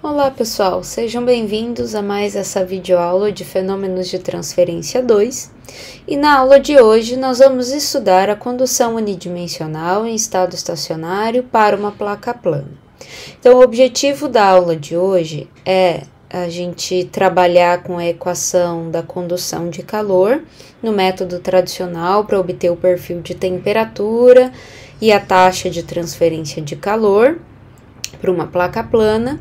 Olá pessoal, sejam bem-vindos a mais essa videoaula de Fenômenos de Transferência 2 e na aula de hoje nós vamos estudar a condução unidimensional em estado estacionário para uma placa plana. Então o objetivo da aula de hoje é a gente trabalhar com a equação da condução de calor no método tradicional para obter o perfil de temperatura e a taxa de transferência de calor para uma placa plana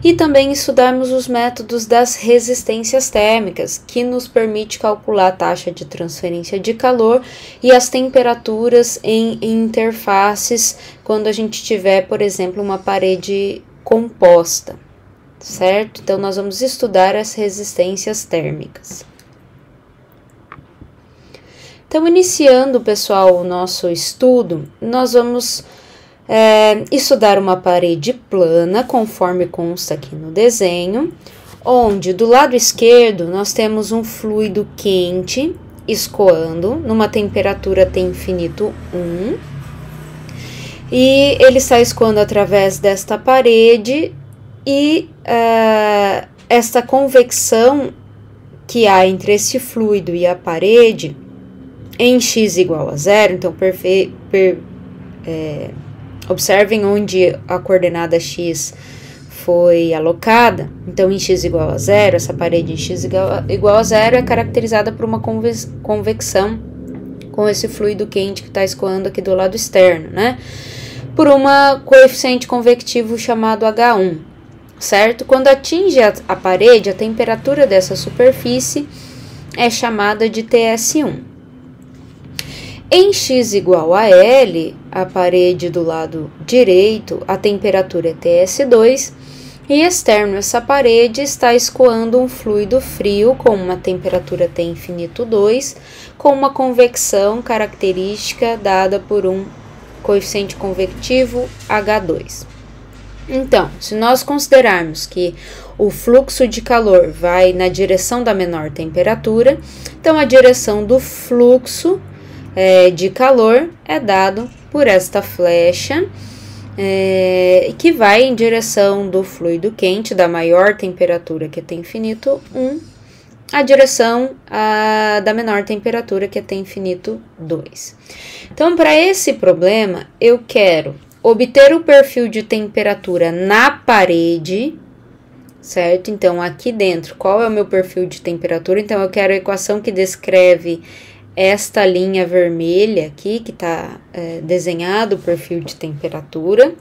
e também estudarmos os métodos das resistências térmicas, que nos permite calcular a taxa de transferência de calor e as temperaturas em interfaces quando a gente tiver, por exemplo, uma parede composta, certo? Então, nós vamos estudar as resistências térmicas. Então, iniciando, pessoal, o nosso estudo, nós vamos estudar uma parede plana, conforme consta aqui no desenho, onde do lado esquerdo nós temos um fluido quente escoando numa temperatura T infinito 1, e ele está escoando através desta parede e esta convecção que há entre esse fluido e a parede em x igual a zero, então observem onde a coordenada x foi alocada. Então, em x igual a zero, essa parede em x igual a zero é caracterizada por uma convecção com esse fluido quente que está escoando aqui do lado externo, né? Por uma coeficiente convectivo chamado H1, certo? Quando atinge a parede, a temperatura dessa superfície é chamada de TS1. Em x igual a L, a parede do lado direito, a temperatura é TS2, e externo essa parede está escoando um fluido frio com uma temperatura T infinito 2, com uma convecção característica dada por um coeficiente convectivo H2. Então, se nós considerarmos que o fluxo de calor vai na direção da menor temperatura, então a direção do fluxo de calor é dado por esta flecha que vai em direção do fluido quente da maior temperatura, que é T infinito 1, a direção da menor temperatura, que é T infinito 2. Então, para esse problema, eu quero obter o perfil de temperatura na parede, certo? Então, aqui dentro, qual é o meu perfil de temperatura? Então, eu quero a equação que descreve esta linha vermelha aqui, que está desenhado o perfil de temperatura,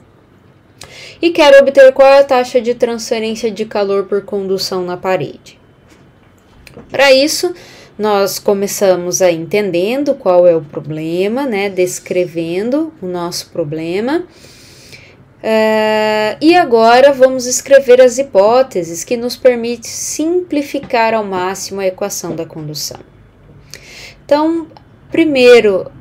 e quero obter qual é a taxa de transferência de calor por condução na parede. Para isso, nós começamos entendendo qual é o problema, né, descrevendo o nosso problema, e agora vamos escrever as hipóteses que nos permitem simplificar ao máximo a equação da condução. Então, primeiro,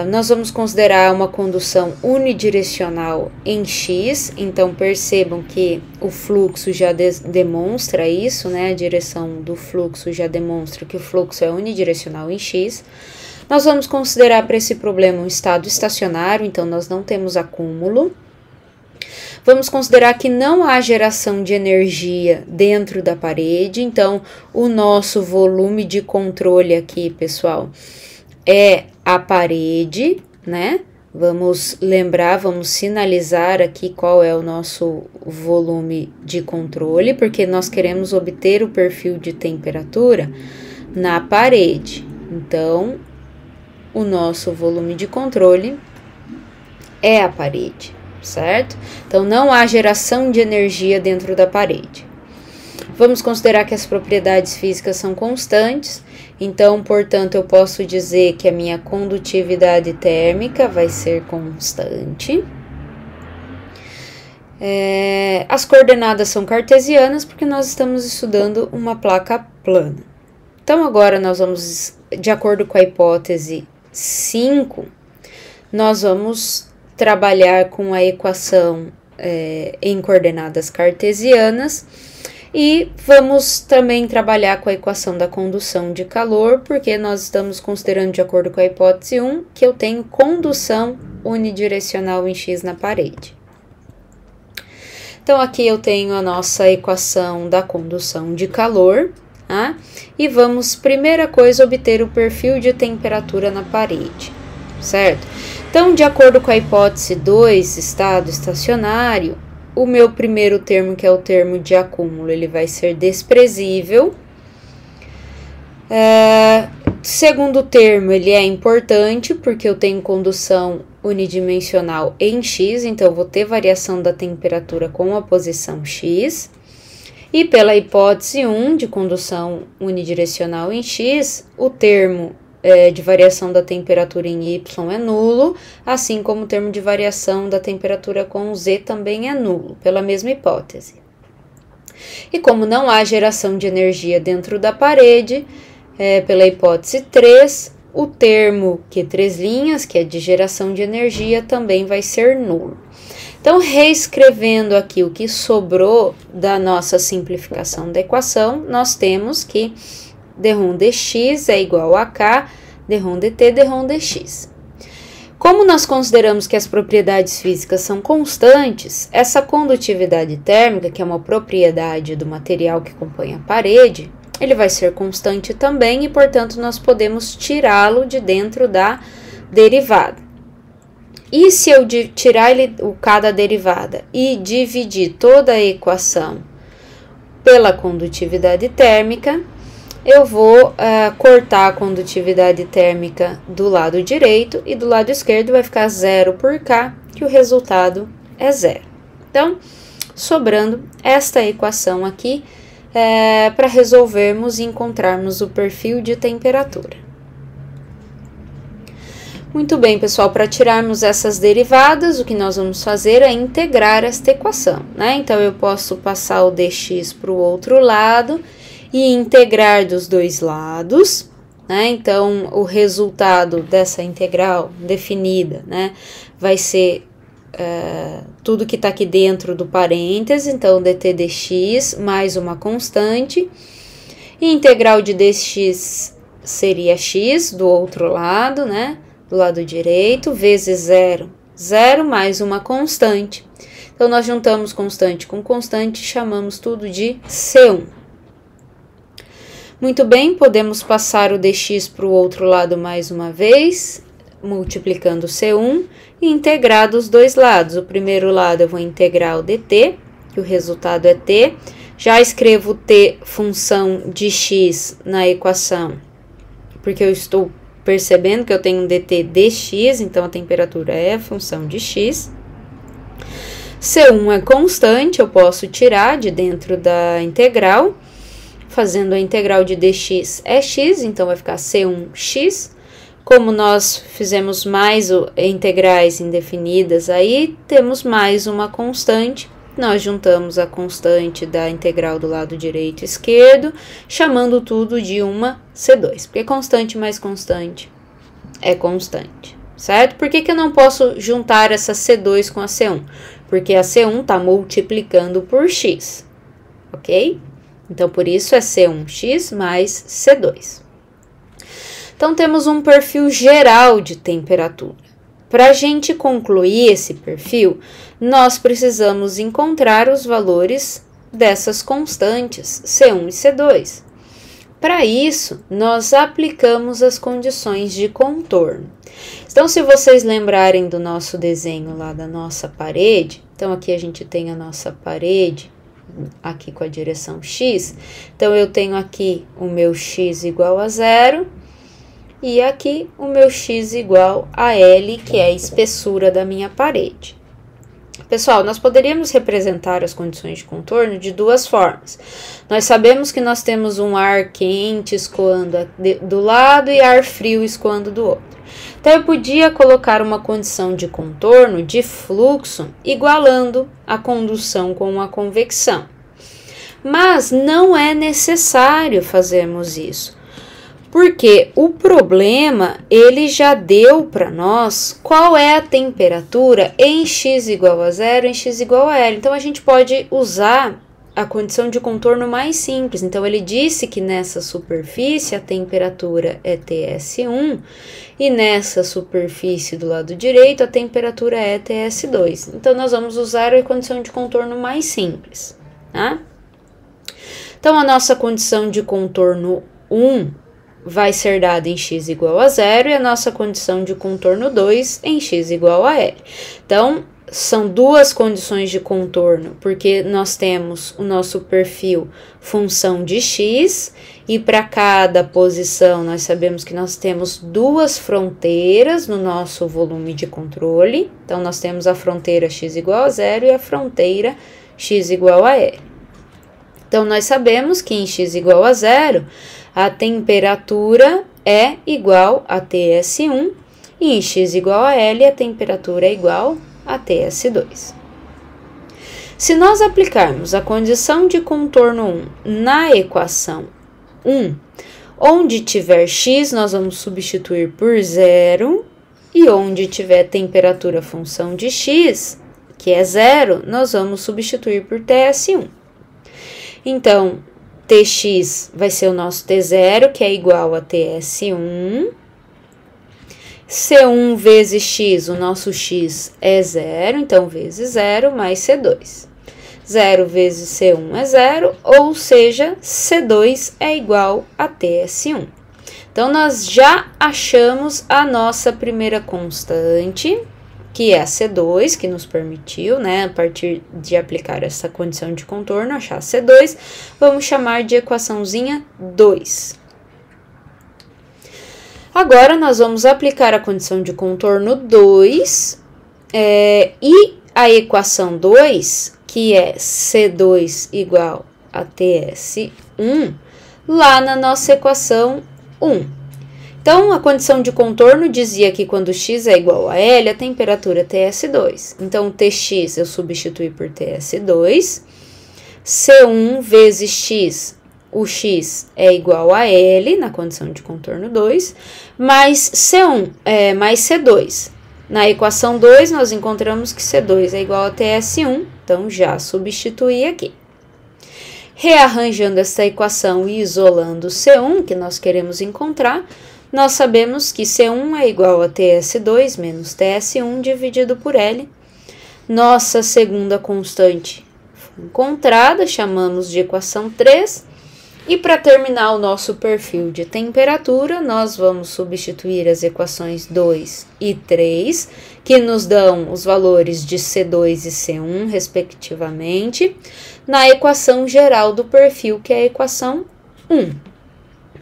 nós vamos considerar uma condução unidirecional em x, então percebam que o fluxo já demonstra isso, né? A direção do fluxo já demonstra que o fluxo é unidirecional em x. Nós vamos considerar para esse problema um estado estacionário, então nós não temos acúmulo. Vamos considerar que não há geração de energia dentro da parede, então o nosso volume de controle aqui, pessoal, é a parede, né? Vamos lembrar, vamos sinalizar aqui qual é o nosso volume de controle, porque nós queremos obter o perfil de temperatura na parede. Então, o nosso volume de controle é a parede, certo? Então, não há geração de energia dentro da parede. Vamos considerar que as propriedades físicas são constantes, então, portanto, eu posso dizer que a minha condutividade térmica vai ser constante. As coordenadas são cartesianas, porque nós estamos estudando uma placa plana. Então, agora nós vamos, de acordo com a hipótese 5, nós vamos trabalhar com a equação em coordenadas cartesianas e vamos também trabalhar com a equação da condução de calor, porque nós estamos considerando, de acordo com a hipótese 1, que eu tenho condução unidirecional em x na parede. Então, aqui eu tenho a nossa equação da condução de calor, tá? E vamos, primeira coisa, obter o perfil de temperatura na parede, certo? Então, de acordo com a hipótese 2, estado estacionário, o meu primeiro termo, que é o termo de acúmulo, ele vai ser desprezível. Segundo termo, ele é importante, porque eu tenho condução unidimensional em x, então eu vou ter variação da temperatura com a posição x. E pela hipótese 1, de condução unidirecional em x, o termo de variação da temperatura em y é nulo, assim como o termo de variação da temperatura com z também é nulo, pela mesma hipótese. E como não há geração de energia dentro da parede, pela hipótese 3, o termo Q', que é de geração de energia, também vai ser nulo. Então, reescrevendo aqui o que sobrou da nossa simplificação da equação, nós temos que dρ dx é igual a K, dρ dt, dρ dx. Como nós consideramos que as propriedades físicas são constantes, essa condutividade térmica, que é uma propriedade do material que compõe a parede, ele vai ser constante também e, portanto, nós podemos tirá-lo de dentro da derivada. E se eu tirar o K da derivada e dividir toda a equação pela condutividade térmica, eu vou cortar a condutividade térmica do lado direito e do lado esquerdo vai ficar 0 por K, que o resultado é 0. Então, sobrando esta equação aqui, para resolvermos e encontrarmos o perfil de temperatura. Muito bem, pessoal, para tirarmos essas derivadas, o que nós vamos fazer é integrar esta equação, né? Então, eu posso passar o dx para o outro lado e integrar dos dois lados, né? Então, o resultado dessa integral definida, né, vai ser tudo que está aqui dentro do parêntese, então dt dx mais uma constante, e integral de dx seria x do outro lado, né, do lado direito, vezes 0, 0 mais uma constante. Então, nós juntamos constante com constante e chamamos tudo de C1. Muito bem, podemos passar o dx para o outro lado mais uma vez, multiplicando C1 e integrar dos dois lados. O primeiro lado eu vou integrar o dt, que o resultado é t. Já escrevo t função de x na equação, porque eu estou percebendo que eu tenho um dt dx, então a temperatura é a função de x. C1 é constante, eu posso tirar de dentro da integral. Fazendo a integral de dx é x, então vai ficar C1x. Como nós fizemos mais integrais indefinidas, aí temos mais uma constante. Nós juntamos a constante da integral do lado direito e esquerdo, chamando tudo de uma C2, porque constante mais constante é constante, certo? Por que eu não posso juntar essa C2 com a C1? Porque a C1 está multiplicando por x, ok? Então, por isso é C1x mais C2. Então, temos um perfil geral de temperatura. Para a gente concluir esse perfil, nós precisamos encontrar os valores dessas constantes, C1 e C2. Para isso, nós aplicamos as condições de contorno. Então, se vocês lembrarem do nosso desenho lá da nossa parede, então aqui a gente tem a nossa parede, aqui com a direção x, então eu tenho aqui o meu x igual a 0, e aqui o meu x igual a L, que é a espessura da minha parede. Pessoal, nós poderíamos representar as condições de contorno de duas formas. Nós sabemos que nós temos um ar quente escoando do lado e ar frio escoando do outro. Então, eu podia colocar uma condição de contorno de fluxo igualando a condução com a convecção. Mas não é necessário fazermos isso. Porque o problema, ele já deu para nós qual é a temperatura em x igual a 0, em x igual a L. Então, a gente pode usar a condição de contorno mais simples. Então, ele disse que nessa superfície a temperatura é TS1 e nessa superfície do lado direito a temperatura é TS2. Então, nós vamos usar a condição de contorno mais simples, tá? Então, a nossa condição de contorno 1 vai ser dada em x igual a 0 e a nossa condição de contorno 2 em x igual a L. Então, são duas condições de contorno, porque nós temos o nosso perfil função de x, e para cada posição nós sabemos que nós temos duas fronteiras no nosso volume de controle. Então, nós temos a fronteira x igual a 0 e a fronteira x igual a L. Então, nós sabemos que em x igual a 0, a temperatura é igual a TS1, e em x igual a L, a temperatura é igual a TS2. Se nós aplicarmos a condição de contorno 1 na equação 1, onde tiver x, nós vamos substituir por 0, e onde tiver temperatura função de x, que é 0, nós vamos substituir por TS1. Então, Tx vai ser o nosso T0, que é igual a TS1. C1 vezes x, o nosso x é 0, então vezes 0 mais C2. 0 vezes C1 é 0, ou seja, C2 é igual a TS1. Então, nós já achamos a nossa primeira constante, que é a C2, que nos permitiu, né, a partir de aplicar essa condição de contorno, achar C2, vamos chamar de equaçãozinha 2. Agora, nós vamos aplicar a condição de contorno 2, e a equação 2, que é C2 igual a TS1, lá na nossa equação 1. Então, a condição de contorno dizia que quando x é igual a L, a temperatura é TS2. Então, Tx eu substituí por TS2, C1 vezes x, o x é igual a L, na condição de contorno 2, mais C1, mais C2. Na equação 2, nós encontramos que C2 é igual a TS1, então já substituí aqui. Rearranjando essa equação e isolando C1, que nós queremos encontrar, nós sabemos que C1 é igual a TS2 menos TS1 dividido por L. Nossa segunda constante foi encontrada, chamamos de equação 3. E para terminar o nosso perfil de temperatura, nós vamos substituir as equações 2 e 3, que nos dão os valores de C2 e C1, respectivamente, na equação geral do perfil, que é a equação 1.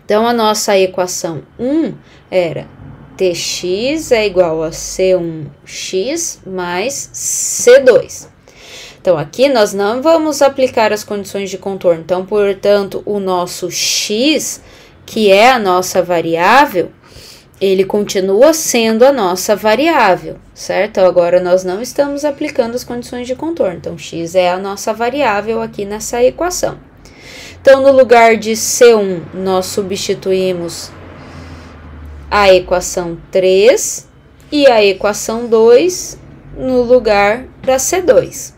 Então, a nossa equação 1 era Tx é igual a C1x mais C2. Então, aqui nós não vamos aplicar as condições de contorno. Então, portanto, o nosso x, que é a nossa variável, ele continua sendo a nossa variável, certo? Então, agora nós não estamos aplicando as condições de contorno. Então, x é a nossa variável aqui nessa equação. Então, no lugar de C1, nós substituímos a equação 3 e a equação 2 no lugar da C2.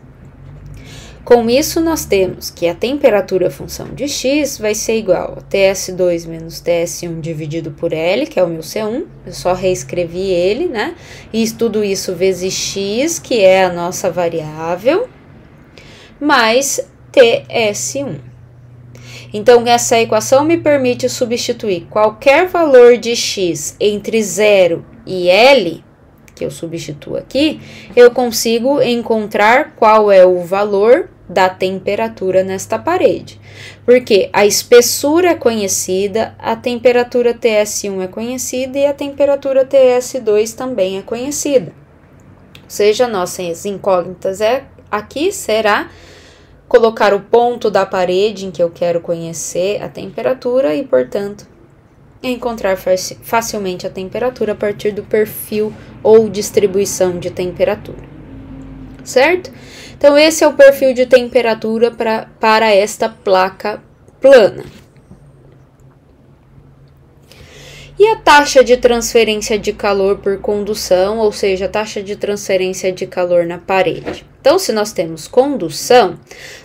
Com isso, nós temos que a temperatura função de x vai ser igual a TS2 menos TS1 dividido por L, que é o meu C1, eu só reescrevi ele, né? E tudo isso vezes x, que é a nossa variável, mais TS1. Então, essa equação me permite substituir qualquer valor de x entre 0 e L, que eu substituo aqui, eu consigo encontrar qual é o valor da temperatura nesta parede. Porque a espessura é conhecida, a temperatura TS1 é conhecida e a temperatura TS2 também é conhecida. Ou seja, nossas incógnitas aqui será colocar o ponto da parede em que eu quero conhecer a temperatura e, portanto, encontrar facilmente a temperatura a partir do perfil ou distribuição de temperatura, certo? Então, esse é o perfil de temperatura para esta placa plana. E a taxa de transferência de calor por condução, ou seja, a taxa de transferência de calor na parede. Então, se nós temos condução,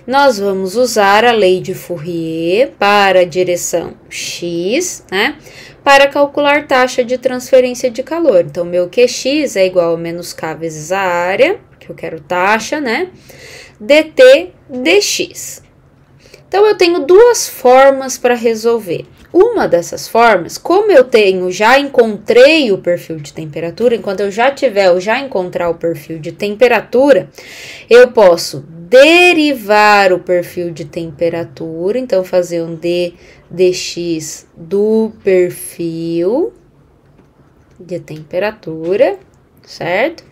nós vamos usar a lei de Fourier para a direção x, né? Para calcular taxa de transferência de calor. Então, meu QX é igual a menos K vezes a área, que eu quero taxa, né? dt dx. Então, eu tenho duas formas para resolver. Uma dessas formas, como eu já encontrei o perfil de temperatura, enquanto eu já encontrar o perfil de temperatura, eu posso derivar o perfil de temperatura, então fazer um dx do perfil de temperatura, certo?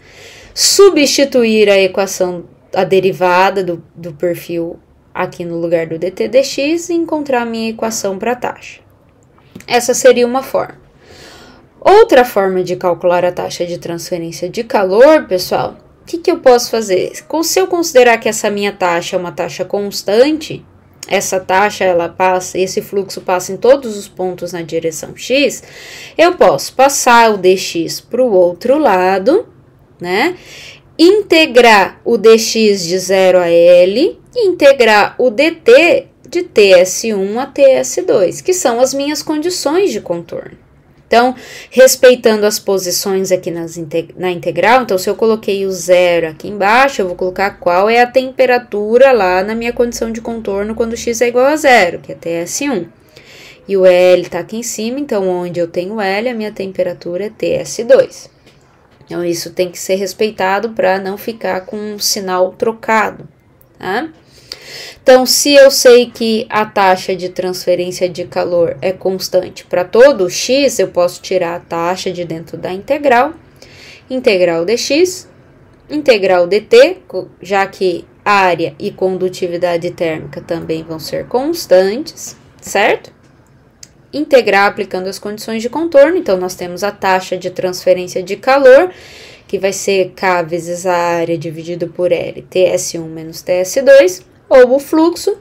Substituir a equação, a derivada do perfil aqui no lugar do dt dx e encontrar a minha equação para a taxa. Essa seria uma forma. Outra forma de calcular a taxa de transferência de calor, pessoal, o que eu posso fazer? Se eu considerar que essa minha taxa é uma taxa constante, essa taxa, esse fluxo passa em todos os pontos na direção x, eu posso passar o dx para o outro lado, né? Integrar o dx de 0 a L e integrar o dt de TS1 a TS2, que são as minhas condições de contorno. Então, respeitando as posições aqui na integral, então se eu coloquei o 0 aqui embaixo, eu vou colocar qual é a temperatura lá na minha condição de contorno quando x é igual a 0, que é TS1. E o L está aqui em cima, então onde eu tenho L, a minha temperatura é TS2. Então, isso tem que ser respeitado para não ficar com um sinal trocado, tá? Então, se eu sei que a taxa de transferência de calor é constante para todo x, eu posso tirar a taxa de dentro da integral, integral dx, integral dt, já que área e condutividade térmica também vão ser constantes, certo? Integrar aplicando as condições de contorno, então nós temos a taxa de transferência de calor, que vai ser K vezes a área dividido por L, TS1 menos TS2, ou o fluxo,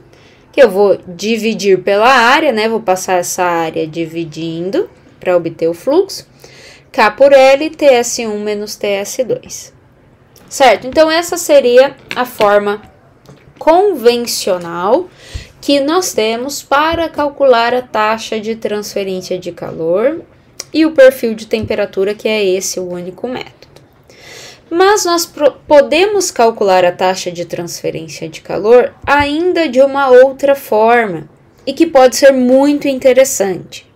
que eu vou dividir pela área, né? Vou passar essa área dividindo para obter o fluxo. K por L, TS1 menos TS2. Certo? Então, essa seria a forma convencional que nós temos para calcular a taxa de transferência de calor e o perfil de temperatura, que é esse o único método. Mas nós podemos calcular a taxa de transferência de calor ainda de uma outra forma e que pode ser muito interessante.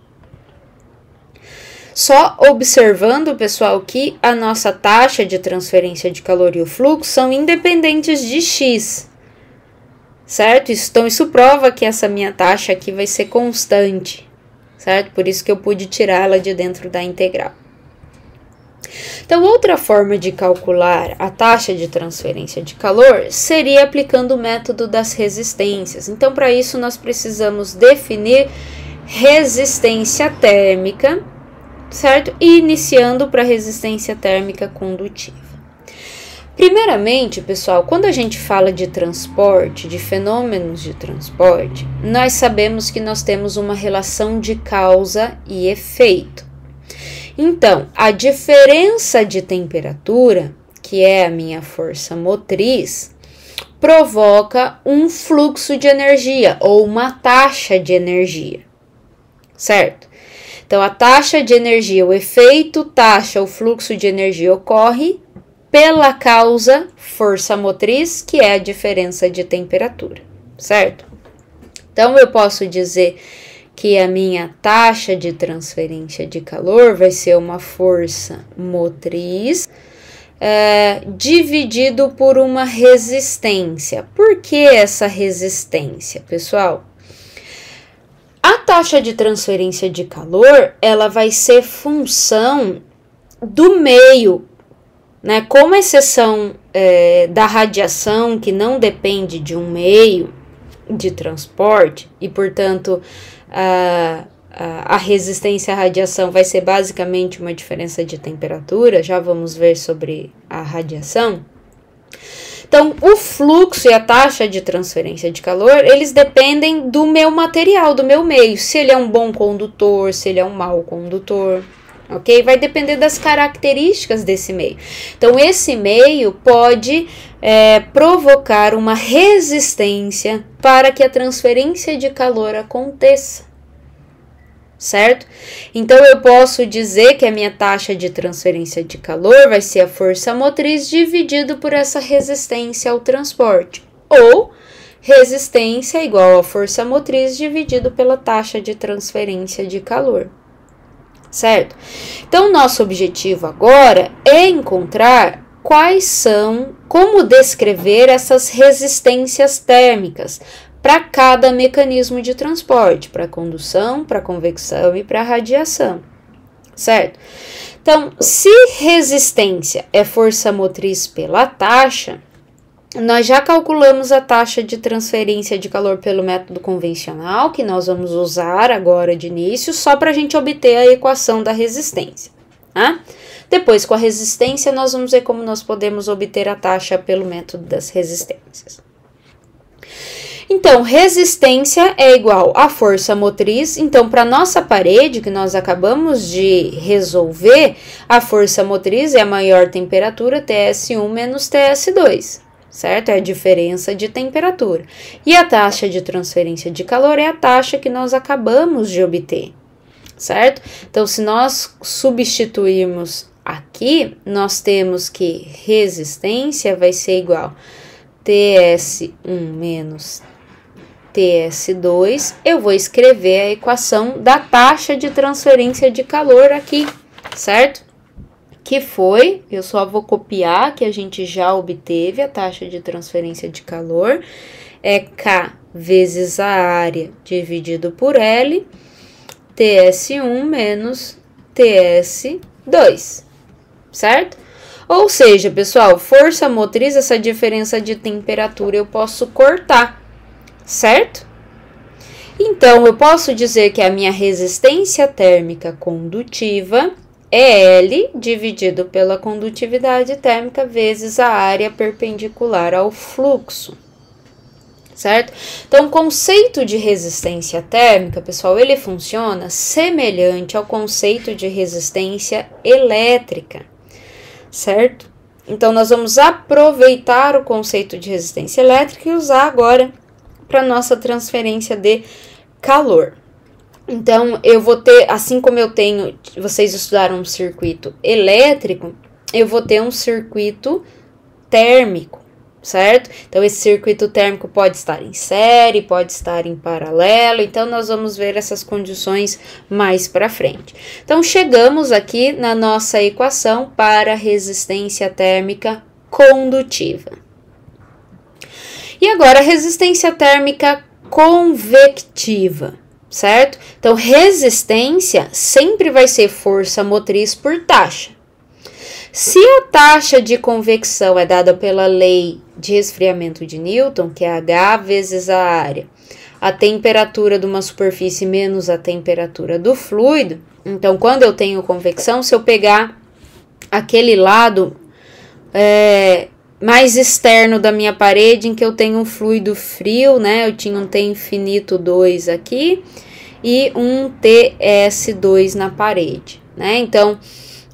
Só observando, pessoal, que a nossa taxa de transferência de calor e o fluxo são independentes de x, certo? Então, isso prova que essa minha taxa aqui vai ser constante, certo? Por isso que eu pude tirá-la de dentro da integral. Então, outra forma de calcular a taxa de transferência de calor seria aplicando o método das resistências. Então, para isso, nós precisamos definir resistência térmica, certo? E iniciando para resistência térmica condutiva. Primeiramente, pessoal, quando a gente fala de transporte, de fenômenos de transporte, nós sabemos que nós temos uma relação de causa e efeito. Então, a diferença de temperatura, que é a minha força motriz, provoca um fluxo de energia ou uma taxa de energia, certo? Então, a taxa de energia, o efeito taxa, o fluxo de energia ocorre pela causa força motriz, que é a diferença de temperatura, certo? Então, eu posso dizer que a minha taxa de transferência de calor vai ser uma força motriz dividido por uma resistência. Por que essa resistência, pessoal? A taxa de transferência de calor, ela vai ser função do meio, né? Como exceção da radiação, que não depende de um meio de transporte, e, portanto, a resistência à radiação vai ser basicamente uma diferença de temperatura, já vamos ver sobre a radiação. Então, o fluxo e a taxa de transferência de calor, eles dependem do meu material, do meu meio. Se ele é um bom condutor, se ele é um mau condutor, ok? Vai depender das características desse meio. Então, esse meio pode provocar uma resistência para que a transferência de calor aconteça, certo? Então, eu posso dizer que a minha taxa de transferência de calor vai ser a força motriz dividido por essa resistência ao transporte, ou resistência igual a força motriz dividido pela taxa de transferência de calor, certo? Então, nosso objetivo agora é encontrar como descrever essas resistências térmicas para cada mecanismo de transporte, para condução, para convecção e para radiação, certo? Então, se resistência é força motriz pela taxa, nós já calculamos a taxa de transferência de calor pelo método convencional, que nós vamos usar agora de início, só para a gente obter a equação da resistência, tá? Depois, com a resistência, nós vamos ver como nós podemos obter a taxa pelo método das resistências. Então, resistência é igual a força motriz. Então, para nossa parede, que nós acabamos de resolver, a força motriz é a maior temperatura, TS1 menos TS2, certo? É a diferença de temperatura. E a taxa de transferência de calor é a taxa que nós acabamos de obter, certo? Então, se nós substituirmos aqui, nós temos que resistência vai ser igual TS1 menos TS2, eu vou escrever a equação da taxa de transferência de calor aqui, certo? Que foi, eu só vou copiar, que a gente já obteve a taxa de transferência de calor, é K vezes a área dividido por L, TS1 menos TS2, certo? Ou seja, pessoal, força motriz, essa diferença de temperatura eu posso cortar, certo? Então, eu posso dizer que a minha resistência térmica condutiva é L dividido pela condutividade térmica vezes a área perpendicular ao fluxo, certo? Então, o conceito de resistência térmica, pessoal, ele funciona semelhante ao conceito de resistência elétrica, certo? Então, nós vamos aproveitar o conceito de resistência elétrica e usar agora para nossa transferência de calor. Então, eu vou ter, assim como eu tenho, vocês estudaram um circuito elétrico, eu vou ter um circuito térmico, certo? Então, esse circuito térmico pode estar em série, pode estar em paralelo, então nós vamos ver essas condições mais para frente. Então, chegamos aqui na nossa equação para resistência térmica condutiva. E agora, resistência térmica convectiva, certo? Então, resistência sempre vai ser força motriz por taxa. Se a taxa de convecção é dada pela lei de resfriamento de Newton, que é H vezes a área, a temperatura de uma superfície menos a temperatura do fluido, então, quando eu tenho convecção, se eu pegar aquele lado mais externo da minha parede, em que eu tenho um fluido frio, né? Eu tinha um T infinito 2 aqui e um TS2 na parede, né? Então,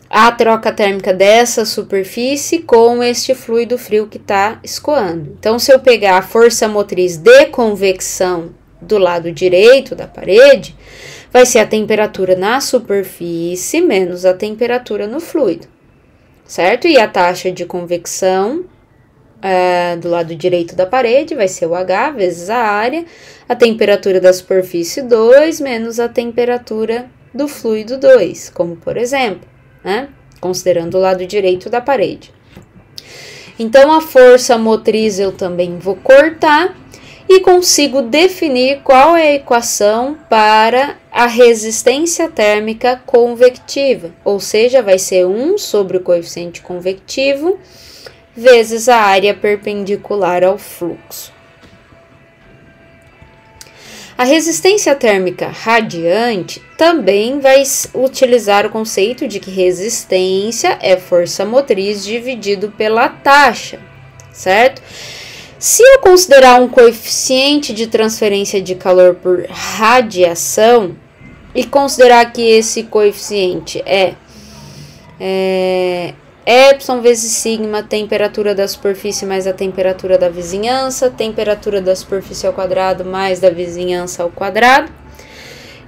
a troca térmica dessa superfície com este fluido frio que está escoando. Então, se eu pegar a força motriz de convecção do lado direito da parede, vai ser a temperatura na superfície menos a temperatura no fluido, certo? E a taxa de convecção do lado direito da parede vai ser o H vezes a área, a temperatura da superfície 2 menos a temperatura do fluido 2, como por exemplo, né? Considerando o lado direito da parede. Então, a força motriz eu também vou cortar e consigo definir qual é a equação para a resistência térmica convectiva, ou seja, vai ser 1 sobre o coeficiente convectivo vezes a área perpendicular ao fluxo. A resistência térmica radiante também vai utilizar o conceito de que resistência é força motriz dividido pela taxa, certo? Se eu considerar um coeficiente de transferência de calor por radiação e considerar que esse coeficiente é epsilon vezes sigma, temperatura da superfície mais a temperatura da vizinhança, temperatura da superfície ao quadrado mais da vizinhança ao quadrado,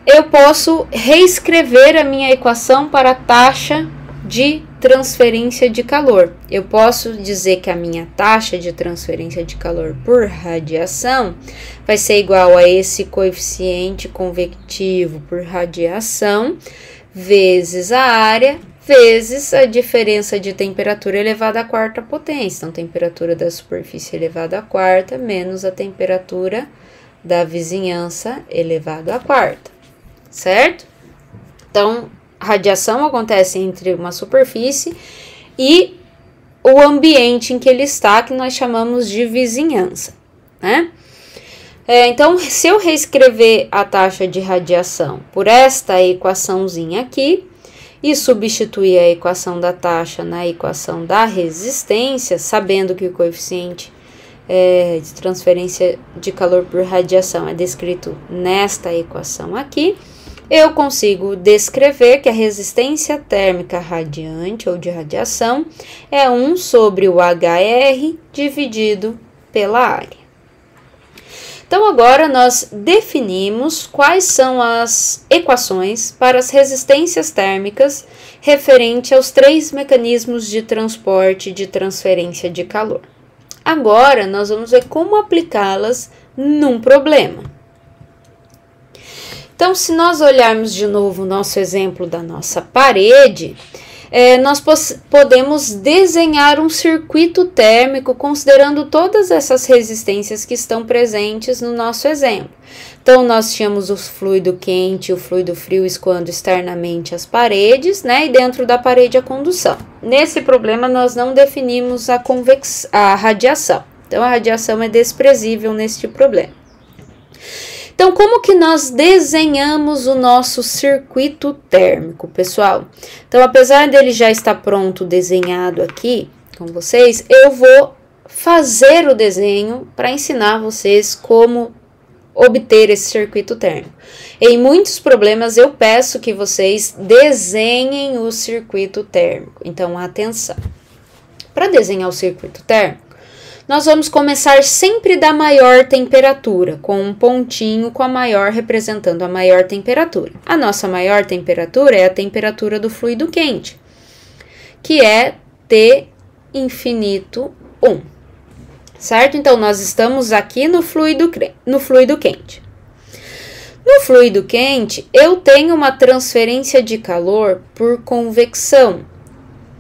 eu posso reescrever a minha equação para a taxa de transferência de calor. Eu posso dizer que a minha taxa de transferência de calor por radiação vai ser igual a esse coeficiente convectivo por radiação vezes a área vezes a diferença de temperatura elevada à quarta potência. Então, temperatura da superfície elevada à quarta menos a temperatura da vizinhança elevada à quarta, certo? Então, radiação acontece entre uma superfície e o ambiente em que ele está, que nós chamamos de vizinhança, né? Então, se eu reescrever a taxa de radiação por esta equaçãozinha aqui e substituir a equação da taxa na equação da resistência, sabendo que o coeficiente de transferência de calor por radiação é descrito nesta equação aqui, eu consigo descrever que a resistência térmica radiante ou de radiação é 1 sobre o HR dividido pela área. Então, agora nós definimos quais são as equações para as resistências térmicas referente aos 3 mecanismos de transporte de transferência de calor. Agora, nós vamos ver como aplicá-las num problema. Então, se nós olharmos de novo o nosso exemplo da nossa parede, nós podemos desenhar um circuito térmico considerando todas essas resistências que estão presentes no nosso exemplo. Então, nós tínhamos o fluido quente e o fluido frio escoando externamente as paredes, né? E dentro da parede a condução. Nesse problema, nós não definimos a radiação. Então, a radiação é desprezível neste problema. Então, como que nós desenhamos o nosso circuito térmico, pessoal? Então, apesar dele já estar pronto, desenhado aqui com vocês, eu vou fazer o desenho para ensinar vocês como obter esse circuito térmico. Em muitos problemas, eu peço que vocês desenhem o circuito térmico. Então, atenção. Para desenhar o circuito térmico, nós vamos começar sempre da maior temperatura, com um pontinho com a maior representando a maior temperatura. A nossa maior temperatura é a temperatura do fluido quente, que é T infinito 1, certo? Então, nós estamos aqui no fluido quente. No fluido quente, eu tenho uma transferência de calor por convecção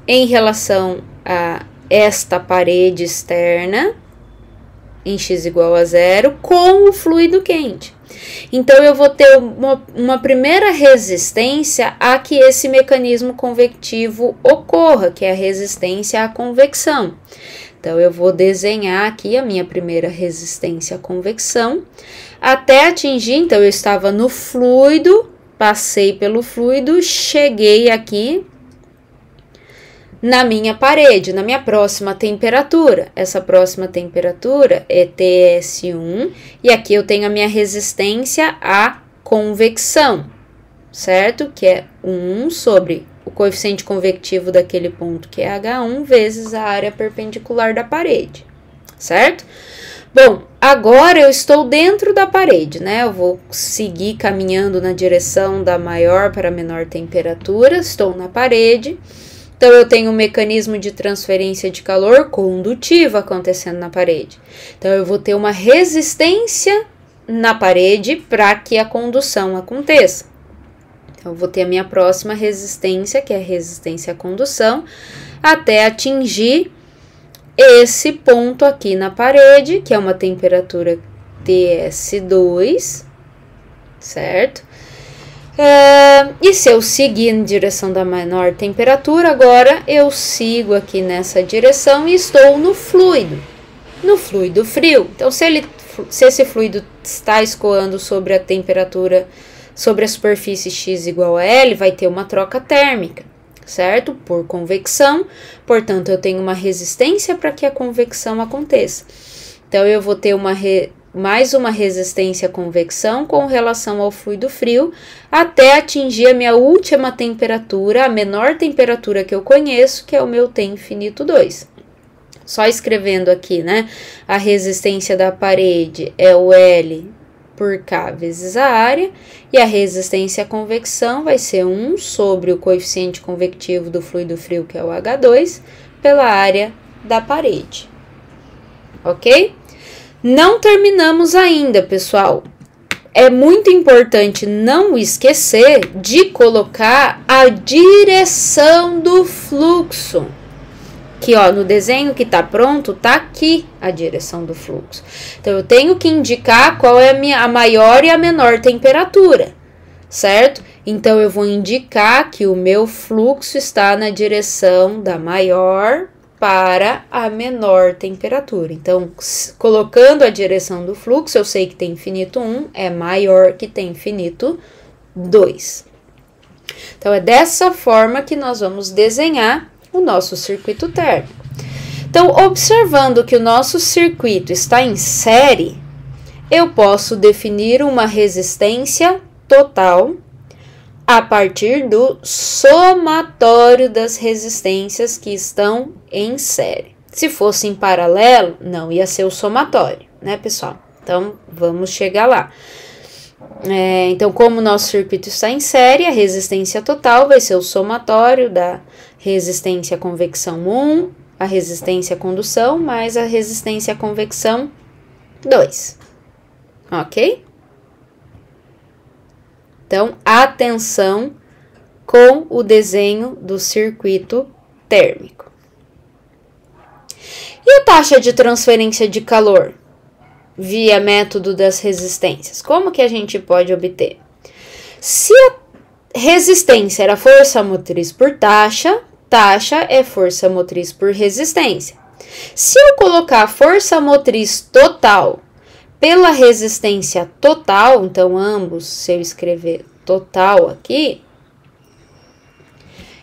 em relação a esta parede externa, em x igual a 0, com o fluido quente. Então, eu vou ter uma primeira resistência a que esse mecanismo convectivo ocorra, que é a resistência à convecção. Então, eu vou desenhar aqui a minha primeira resistência à convecção, até atingir, então, eu estava no fluido, passei pelo fluido, cheguei aqui na minha parede, na minha próxima temperatura. Essa próxima temperatura é TS1 e aqui eu tenho a minha resistência à convecção, certo? Que é 1 sobre o coeficiente convectivo daquele ponto, que é H1, vezes a área perpendicular da parede, certo? Bom, agora eu estou dentro da parede, né? Eu vou seguir caminhando na direção da maior para a menor temperatura, estou na parede. Então, eu tenho um mecanismo de transferência de calor condutivo acontecendo na parede. Então, eu vou ter uma resistência na parede para que a condução aconteça. Então, eu vou ter a minha próxima resistência, que é a resistência à condução, até atingir esse ponto aqui na parede, que é uma temperatura TS2, certo? E se eu seguir em direção da menor temperatura, agora eu sigo aqui nessa direção e estou no fluido frio. Então, se esse fluido está escoando sobre a temperatura, sobre a superfície x igual a L, vai ter uma troca térmica, certo? Por convecção, portanto, eu tenho uma resistência para que a convecção aconteça. Então, eu vou ter mais uma resistência à convecção com relação ao fluido frio, até atingir a minha última temperatura, a menor temperatura que eu conheço, que é o meu T infinito 2. Só escrevendo aqui, né? A resistência da parede é o L por K vezes a área, e a resistência à convecção vai ser 1 sobre o coeficiente convectivo do fluido frio, que é o H2, pela área da parede. Ok? Não terminamos ainda, pessoal. É muito importante não esquecer de colocar a direção do fluxo. Que, ó, no desenho que tá pronto, tá aqui a direção do fluxo. Então, eu tenho que indicar qual é a maior e a menor temperatura, certo? Então, eu vou indicar que o meu fluxo está na direção da maior para a menor temperatura. Então, colocando a direção do fluxo, eu sei que T infinito 1 é maior que T infinito 2. Então, é dessa forma que nós vamos desenhar o nosso circuito térmico. Então, observando que o nosso circuito está em série, eu posso definir uma resistência total a partir do somatório das resistências que estão em série. Se fosse em paralelo, não ia ser o somatório, né, pessoal? Então, vamos chegar lá. Então, como o nosso circuito está em série, a resistência total vai ser o somatório da resistência à convecção 1, a resistência à condução, mais a resistência à convecção 2. Ok? Então, atenção com o desenho do circuito térmico. E a taxa de transferência de calor via método das resistências? Como que a gente pode obter? Se a resistência era força motriz por taxa, taxa é força motriz por resistência. Se eu colocar a força motriz total pela resistência total, então ambos, se eu escrever total aqui,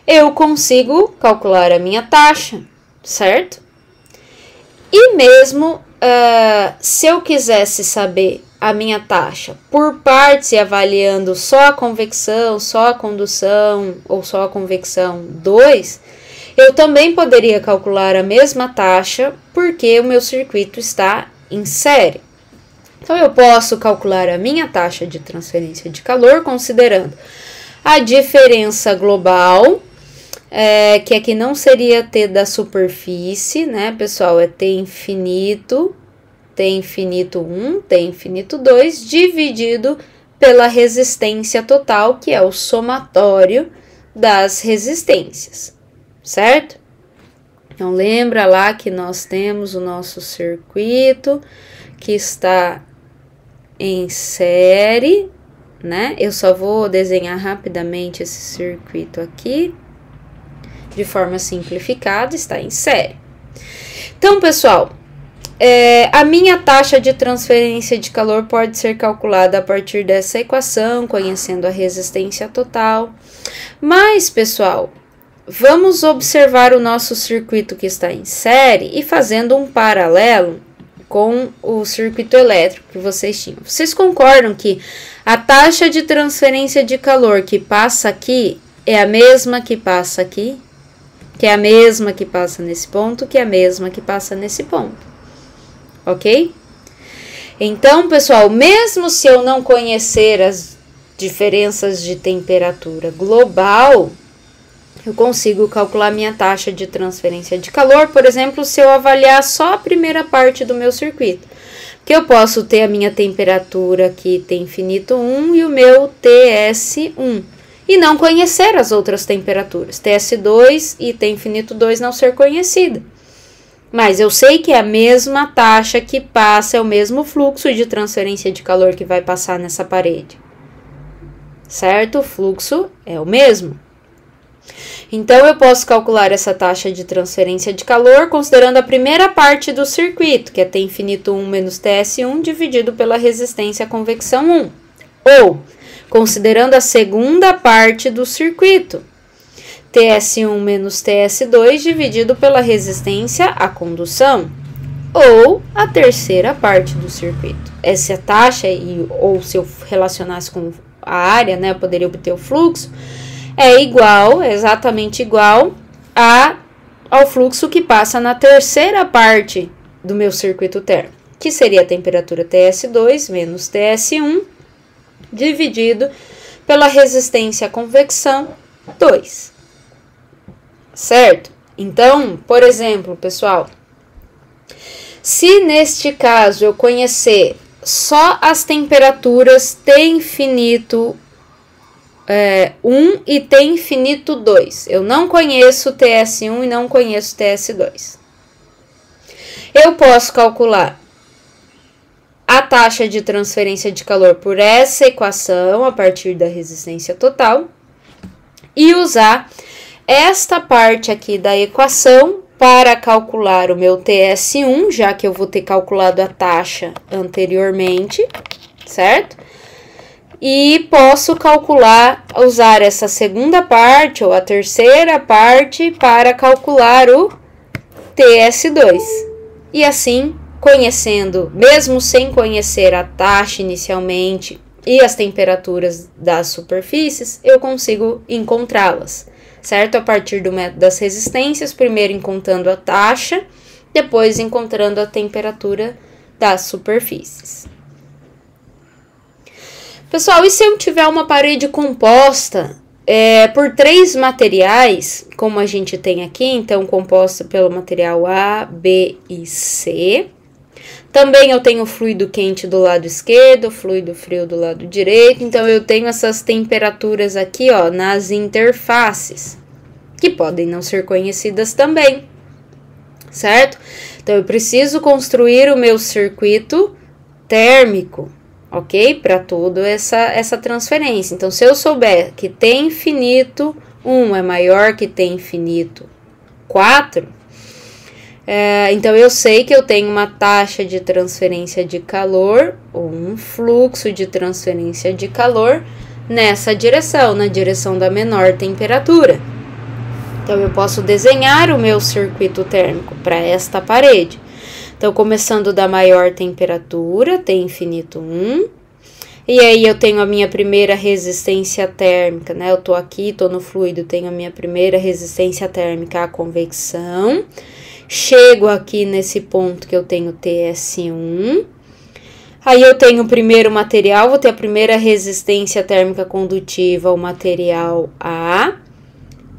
eu consigo calcular a minha taxa, certo? E mesmo se eu quisesse saber a minha taxa por partes e avaliando só a convecção, só a condução ou só a convecção 2, eu também poderia calcular a mesma taxa porque o meu circuito está em série. Então, eu posso calcular a minha taxa de transferência de calor considerando a diferença global, que aqui não seria T da superfície, né, pessoal? É T infinito 1, T infinito 2, dividido pela resistência total, que é o somatório das resistências, certo? Então, lembra lá que nós temos o nosso circuito que está em série, né? Eu só vou desenhar rapidamente esse circuito aqui, de forma simplificada, está em série. Então, pessoal, a minha taxa de transferência de calor pode ser calculada a partir dessa equação, conhecendo a resistência total. Mas, pessoal, vamos observar o nosso circuito que está em série e fazendo um paralelo com o circuito elétrico que vocês tinham. Vocês concordam que a taxa de transferência de calor que passa aqui é a mesma que passa aqui? Que é a mesma que passa nesse ponto, que é a mesma que passa nesse ponto. Ok? Então, pessoal, mesmo se eu não conhecer as diferenças de temperatura global, eu consigo calcular minha taxa de transferência de calor, por exemplo, se eu avaliar só a primeira parte do meu circuito. Que eu posso ter a minha temperatura aqui, T infinito 1, e o meu TS1. E não conhecer as outras temperaturas, TS2 e T infinito 2 não ser conhecida. Mas eu sei que é a mesma taxa que passa, é o mesmo fluxo de transferência de calor que vai passar nessa parede. Certo? O fluxo é o mesmo. Então, eu posso calcular essa taxa de transferência de calor considerando a primeira parte do circuito, que é T infinito 1 menos TS1 dividido pela resistência à convecção 1. Ou, considerando a segunda parte do circuito, TS1 menos TS2 dividido pela resistência à condução, ou a terceira parte do circuito. Essa taxa, ou se eu relacionasse com a área, né, eu poderia obter o fluxo, é exatamente igual ao fluxo que passa na terceira parte do meu circuito térmico, que seria a temperatura TS2 menos TS1 dividido pela resistência à convecção 2. Certo? Então, por exemplo, pessoal, se neste caso eu conhecer só as temperaturas T infinito 1 e T infinito 2, eu não conheço TS1 e não conheço TS2, eu posso calcular a taxa de transferência de calor por essa equação a partir da resistência total e usar esta parte aqui da equação para calcular o meu TS1, já que eu vou ter calculado a taxa anteriormente, certo? E posso usar essa segunda parte ou a terceira parte para calcular o TS2. E assim, conhecendo, mesmo sem conhecer a taxa inicialmente e as temperaturas das superfícies, eu consigo encontrá-las, certo? A partir do método das resistências, primeiro encontrando a taxa, depois encontrando a temperatura das superfícies. Pessoal, e se eu tiver uma parede composta por 3 materiais, como a gente tem aqui, então composta pelo material A, B e C. Também eu tenho fluido quente do lado esquerdo, fluido frio do lado direito, então eu tenho essas temperaturas aqui, ó, nas interfaces, que podem não ser conhecidas também, certo? Então eu preciso construir o meu circuito térmico, ok? Para toda essa transferência. Então, se eu souber que T infinito 1 é maior que T infinito 4, então eu sei que eu tenho uma taxa de transferência de calor, ou um fluxo de transferência de calor nessa direção, na direção da menor temperatura. Então, eu posso desenhar o meu circuito térmico para esta parede. Então, começando da maior temperatura, T infinito 1, e aí eu tenho a minha primeira resistência térmica, né? Eu tô aqui, tô no fluido, tenho a minha primeira resistência térmica à convecção. Chego aqui nesse ponto que eu tenho TS1. Aí eu tenho o primeiro material, vou ter a primeira resistência térmica condutiva, o material A.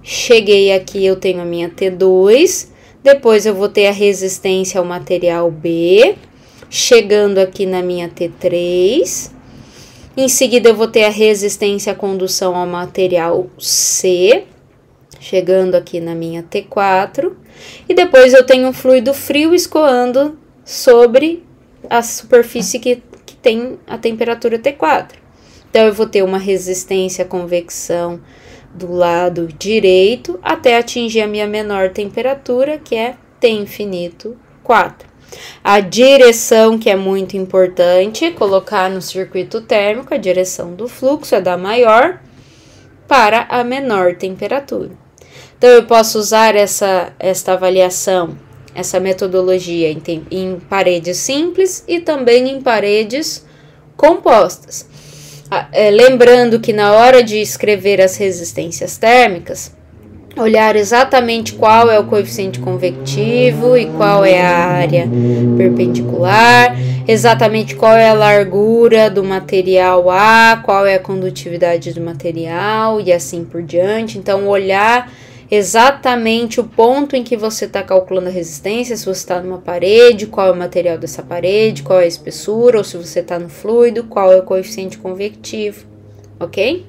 Cheguei aqui, eu tenho a minha T2. Depois eu vou ter a resistência ao material B, chegando aqui na minha T3. Em seguida eu vou ter a resistência à condução ao material C, chegando aqui na minha T4. E depois eu tenho um fluido frio escoando sobre a superfície que tem a temperatura T4. Então eu vou ter uma resistência à convecção do lado direito até atingir a minha menor temperatura, que é T infinito 4. A direção, que é muito importante colocar no circuito térmico, a direção do fluxo é da maior para a menor temperatura. Então, eu posso usar esta avaliação, essa metodologia em paredes simples e também em paredes compostas. Lembrando que na hora de escrever as resistências térmicas, olhar exatamente qual é o coeficiente convectivo e qual é a área perpendicular, exatamente qual é a largura do material A, qual é a condutividade do material e assim por diante. Então, olhar exatamente o ponto em que você está calculando a resistência, se você está numa parede, qual é o material dessa parede, qual é a espessura, ou se você está no fluido, qual é o coeficiente convectivo, ok?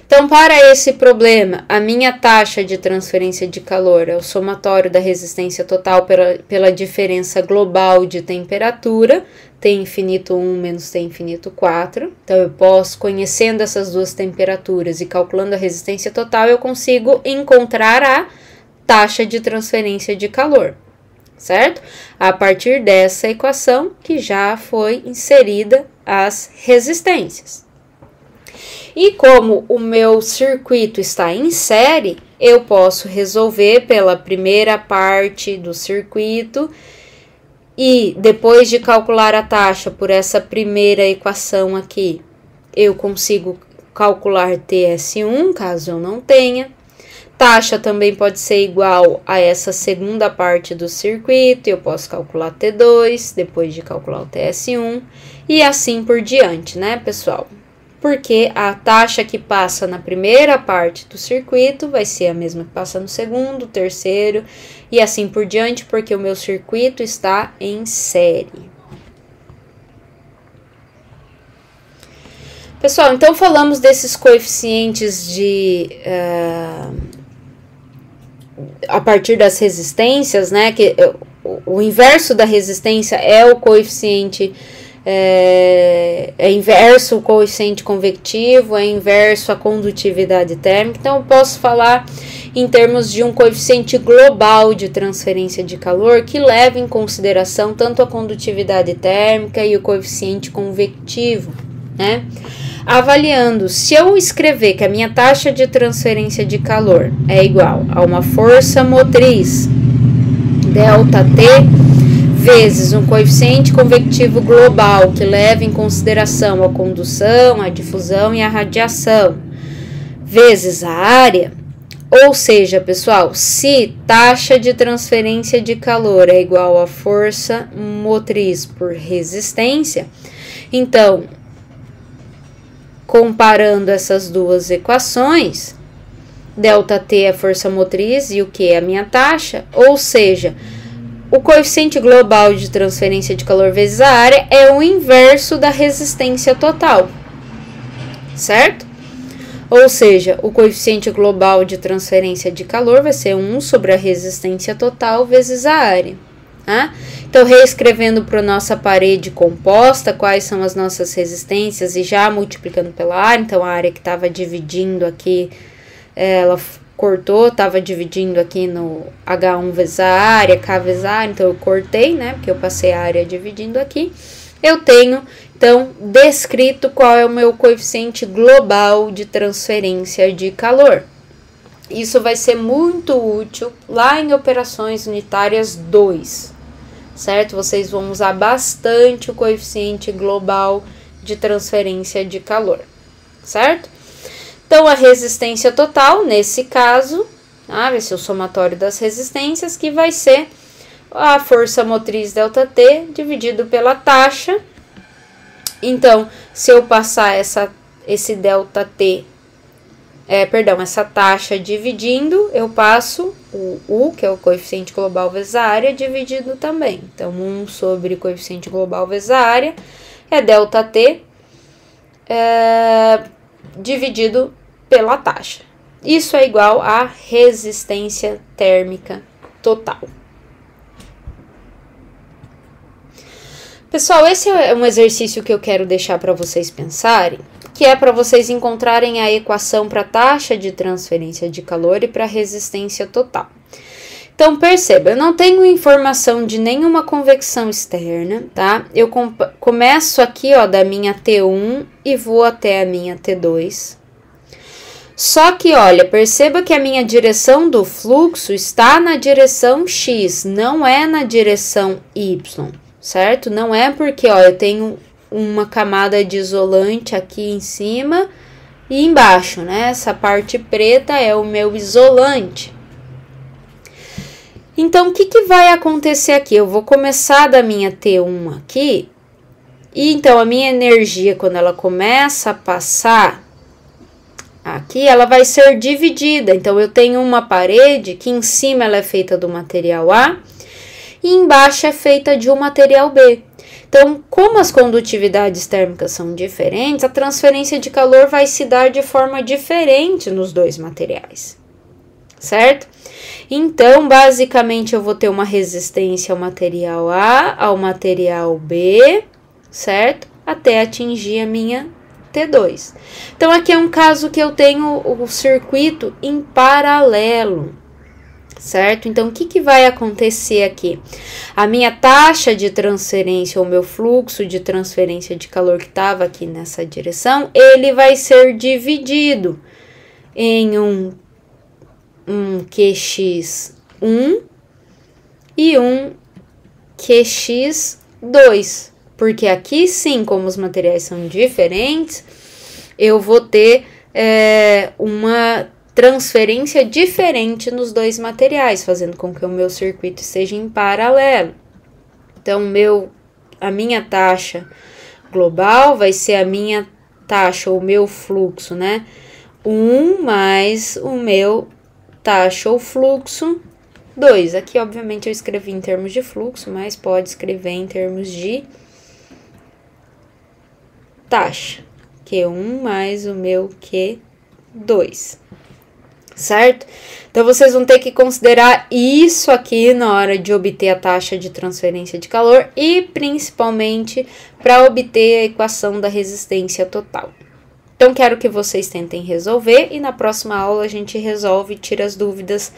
Então, para esse problema, a minha taxa de transferência de calor é o somatório da resistência total pela diferença global de temperatura, T infinito 1 menos T infinito 4. Então, eu posso, conhecendo essas duas temperaturas e calculando a resistência total, eu consigo encontrar a taxa de transferência de calor, certo? A partir dessa equação que já foi inserida as resistências. E como o meu circuito está em série, eu posso resolver pela primeira parte do circuito e depois de calcular a taxa por essa primeira equação aqui, eu consigo calcular TS1, caso eu não tenha. Taxa também pode ser igual a essa segunda parte do circuito, eu posso calcular T2, depois de calcular o TS1, e assim por diante, né, pessoal? Porque a taxa que passa na primeira parte do circuito vai ser a mesma que passa no segundo, terceiro, e assim por diante, porque o meu circuito está em série. Pessoal, então falamos desses coeficientes a partir das resistências, né, que o inverso da resistência é o coeficiente, é inverso o coeficiente convectivo, é inverso a condutividade térmica. Então, eu posso falar em termos de um coeficiente global de transferência de calor que leva em consideração tanto a condutividade térmica e o coeficiente convectivo, né? Avaliando, se eu escrever que a minha taxa de transferência de calor é igual a uma força motriz, ΔT, vezes um coeficiente convectivo global que leva em consideração a condução, a difusão e a radiação, vezes a área, ou seja, pessoal, se taxa de transferência de calor é igual a força motriz por resistência, então, comparando essas duas equações, ΔT é a força motriz e o que é a minha taxa, ou seja, o coeficiente global de transferência de calor vezes a área é o inverso da resistência total, certo? Ou seja, o coeficiente global de transferência de calor vai ser 1 sobre a resistência total vezes a área. Tá? Então, reescrevendo para a nossa parede composta, quais são as nossas resistências e já multiplicando pela área. Então, a área que estava dividindo aqui, ela cortou, estava dividindo aqui no H1 vezes a área, K vezes a área, então eu cortei, né, porque eu passei a área dividindo aqui. Eu tenho, então, descrito qual é o meu coeficiente global de transferência de calor. Isso vai ser muito útil lá em operações unitárias 2, certo? Vocês vão usar bastante o coeficiente global de transferência de calor, certo? Então, a resistência total, nesse caso, vai ser o somatório das resistências, que vai ser a força motriz ΔT dividido pela taxa. Então, se eu passar esse ΔT, essa taxa dividindo, eu passo o U, que é o coeficiente global vezes a área, dividido também. Então, 1 sobre coeficiente global vezes a área é ΔT dividido pela taxa. Isso é igual à resistência térmica total. Pessoal, esse é um exercício que eu quero deixar para vocês pensarem, que é para vocês encontrarem a equação para a taxa de transferência de calor e para a resistência total. Então, perceba, eu não tenho informação de nenhuma convecção externa, tá? Eu começo aqui, ó, da minha T1 e vou até a minha T2. Só que, olha, perceba que a minha direção do fluxo está na direção X, não é na direção Y, certo? Não é porque, ó, eu tenho uma camada de isolante aqui em cima e embaixo, né? Essa parte preta é o meu isolante. Então, o que vai acontecer aqui? Eu vou começar da minha T1 aqui, e então a minha energia, quando ela começa a passar aqui, ela vai ser dividida. Então, eu tenho uma parede que em cima ela é feita do material A e embaixo é feita de um material B. Então, como as condutividades térmicas são diferentes, a transferência de calor vai se dar de forma diferente nos dois materiais, certo? Então, basicamente, eu vou ter uma resistência ao material A, ao material B, certo? Até atingir a minha T2. Então, aqui é um caso que eu tenho o circuito em paralelo, certo? Então, o que vai acontecer aqui? A minha taxa de transferência, ou meu fluxo de transferência de calor que estava aqui nessa direção, ele vai ser dividido em um QX1 e um QX2, porque aqui sim, como os materiais são diferentes, eu vou ter uma transferência diferente nos dois materiais, fazendo com que o meu circuito esteja em paralelo. Então, a minha taxa global vai ser a minha taxa, ou meu fluxo, né? 1 mais o meu taxa ou fluxo 2. Aqui, obviamente, eu escrevi em termos de fluxo, mas pode escrever em termos de taxa. Q1 mais o meu Q2. Certo? Então, vocês vão ter que considerar isso aqui na hora de obter a taxa de transferência de calor e, principalmente, para obter a equação da resistência total. Então, quero que vocês tentem resolver e na próxima aula a gente resolve e tira as dúvidas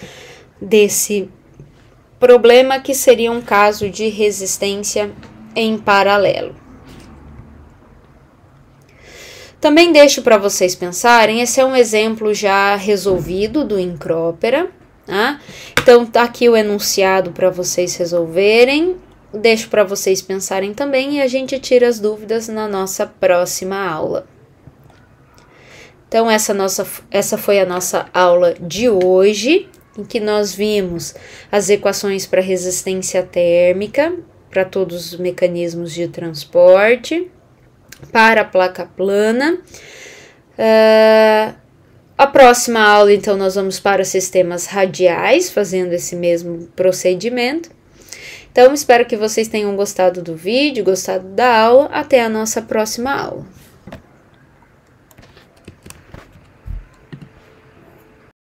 desse problema, que seria um caso de resistência em paralelo. Também deixo para vocês pensarem, esse é um exemplo já resolvido do Incrópera, tá? Então, tá aqui o enunciado para vocês resolverem, deixo para vocês pensarem também e a gente tira as dúvidas na nossa próxima aula. Então, essa foi a nossa aula de hoje, em que nós vimos as equações para resistência térmica, para todos os mecanismos de transporte, para a placa plana. A próxima aula, então, nós vamos para os sistemas radiais, fazendo esse mesmo procedimento. Então, espero que vocês tenham gostado do vídeo, gostado da aula. Até a nossa próxima aula.